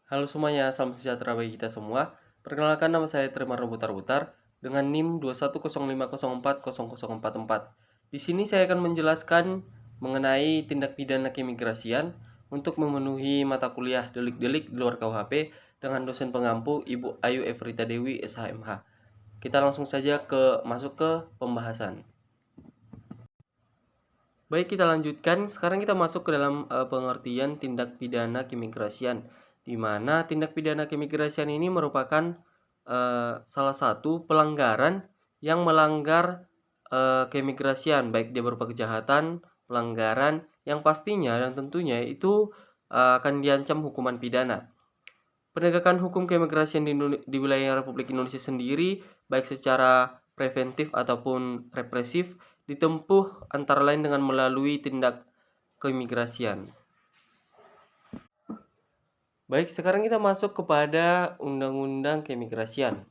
Halo semuanya, salam sejahtera bagi kita semua. Perkenalkan nama saya Trimarno Butar-Butar dengan NIM 21050400044. Di sini saya akan menjelaskan mengenai tindak pidana keimigrasian untuk memenuhi mata kuliah delik-delik di luar KUHP dengan dosen pengampu Ibu Ayu Everita Dewi SHMH. Kita langsung saja masuk ke pembahasan. Baik, kita lanjutkan. Sekarang kita masuk ke dalam pengertian tindak pidana keimigrasian, di mana tindak pidana keimigrasian ini merupakan salah satu pelanggaran yang melanggar keimigrasian, baik dia berupa kejahatan, pelanggaran yang pastinya dan tentunya itu akan diancam hukuman pidana. Penegakan hukum keimigrasian di wilayah Republik Indonesia sendiri, baik secara preventif ataupun represif, ditempuh antara lain dengan melalui tindak keimigrasian. Baik, sekarang kita masuk kepada Undang-Undang Keimigrasian.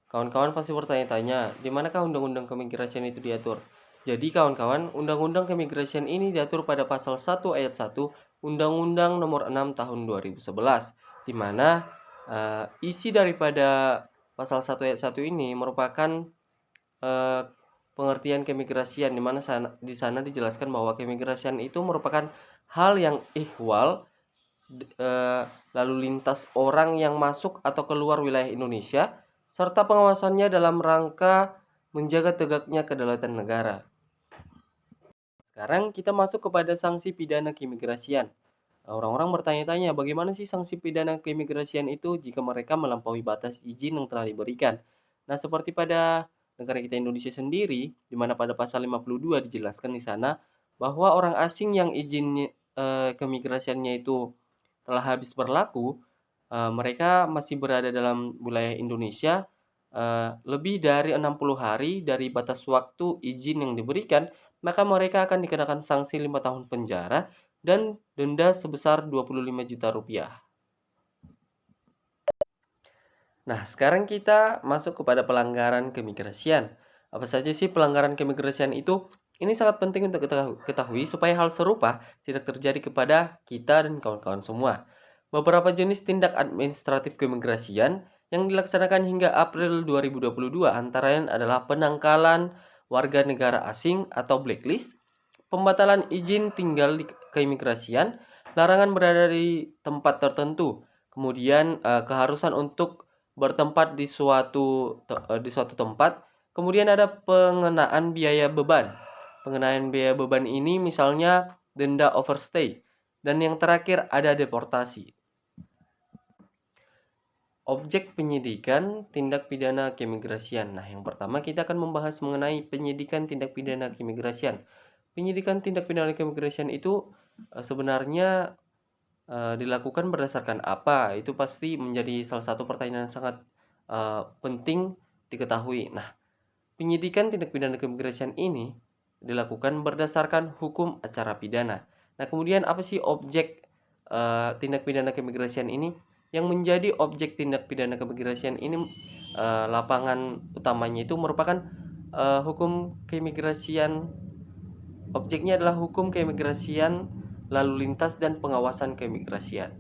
Kawan-kawan pasti bertanya-tanya, di manakah Undang-Undang Keimigrasian itu diatur? Jadi kawan-kawan, Undang-Undang Keimigrasian ini diatur pada pasal 1 ayat 1 Undang-Undang Nomor 6 Tahun 2011, di mana isi daripada pasal 1 ayat 1 ini merupakan pengertian keimigrasian, di mana di sana dijelaskan bahwa keimigrasian itu merupakan hal yang ihwal lalu lintas orang yang masuk atau keluar wilayah Indonesia serta pengawasannya dalam rangka menjaga tegaknya kedaulatan negara. Sekarang kita masuk kepada sanksi pidana keimigrasian. Orang-orang bertanya-tanya, bagaimana sih sanksi pidana keimigrasian itu jika mereka melampaui batas izin yang telah diberikan? Nah, seperti pada negara kita Indonesia sendiri, di mana pada pasal 52 dijelaskan di sana bahwa orang asing yang izin keimigrasiannya itu telah habis berlaku, mereka masih berada dalam wilayah Indonesia lebih dari 60 hari dari batas waktu izin yang diberikan, maka mereka akan dikenakan sanksi 5 tahun penjara dan denda sebesar Rp25 juta. Nah, sekarang kita masuk kepada pelanggaran keimigrasian. Apa saja sih pelanggaran keimigrasian itu? Ini sangat penting untuk kita ketahui supaya hal serupa tidak terjadi kepada kita dan kawan-kawan semua. Beberapa jenis tindak administratif keimigrasian yang dilaksanakan hingga April 2022 antara lain adalah penangkalan warga negara asing atau blacklist, pembatalan izin tinggal di keimigrasian, larangan berada di tempat tertentu, kemudian keharusan untuk bertempat di suatu tempat, kemudian ada pengenaan biaya beban. Pengenaan biaya beban ini misalnya denda overstay, dan yang terakhir ada deportasi. Objek penyidikan tindak pidana keimigrasian. Nah, yang pertama kita akan membahas mengenai penyidikan tindak pidana keimigrasian. Penyidikan tindak pidana keimigrasian itu sebenarnya dilakukan berdasarkan apa? Itu pasti menjadi salah satu pertanyaan yang sangat penting diketahui. Nah, penyidikan tindak pidana keimigrasian ini dilakukan berdasarkan hukum acara pidana. Nah, kemudian apa sih objek tindak pidana keimigrasian ini? Yang menjadi objek tindak pidana keimigrasian ini lapangan utamanya itu merupakan hukum keimigrasian. Objeknya adalah hukum keimigrasian, lalu lintas dan pengawasan keimigrasian.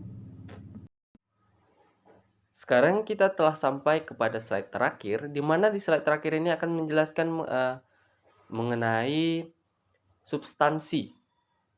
Sekarang kita telah sampai kepada slide terakhir, di mana di slide terakhir ini akan menjelaskan mengenai substansi.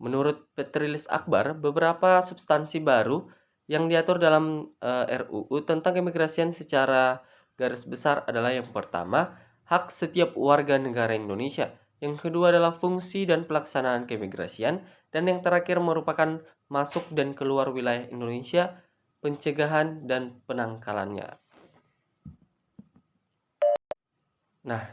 Menurut Petrilis Akbar, beberapa substansi baru yang diatur dalam RUU tentang keimigrasian secara garis besar adalah yang pertama, hak setiap warga negara Indonesia. Yang kedua adalah fungsi dan pelaksanaan keimigrasian. Dan yang terakhir merupakan masuk dan keluar wilayah Indonesia, pencegahan dan penangkalannya. Nah,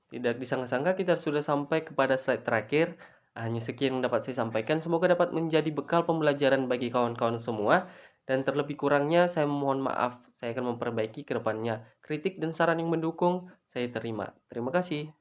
tidak disangka-sangka kita sudah sampai kepada slide terakhir. Hanya sekian yang dapat saya sampaikan. Semoga dapat menjadi bekal pembelajaran bagi kawan-kawan semua. Dan terlebih kurangnya saya mohon maaf. Saya akan memperbaiki ke depannya. Kritik dan saran yang mendukung saya terima. Terima kasih.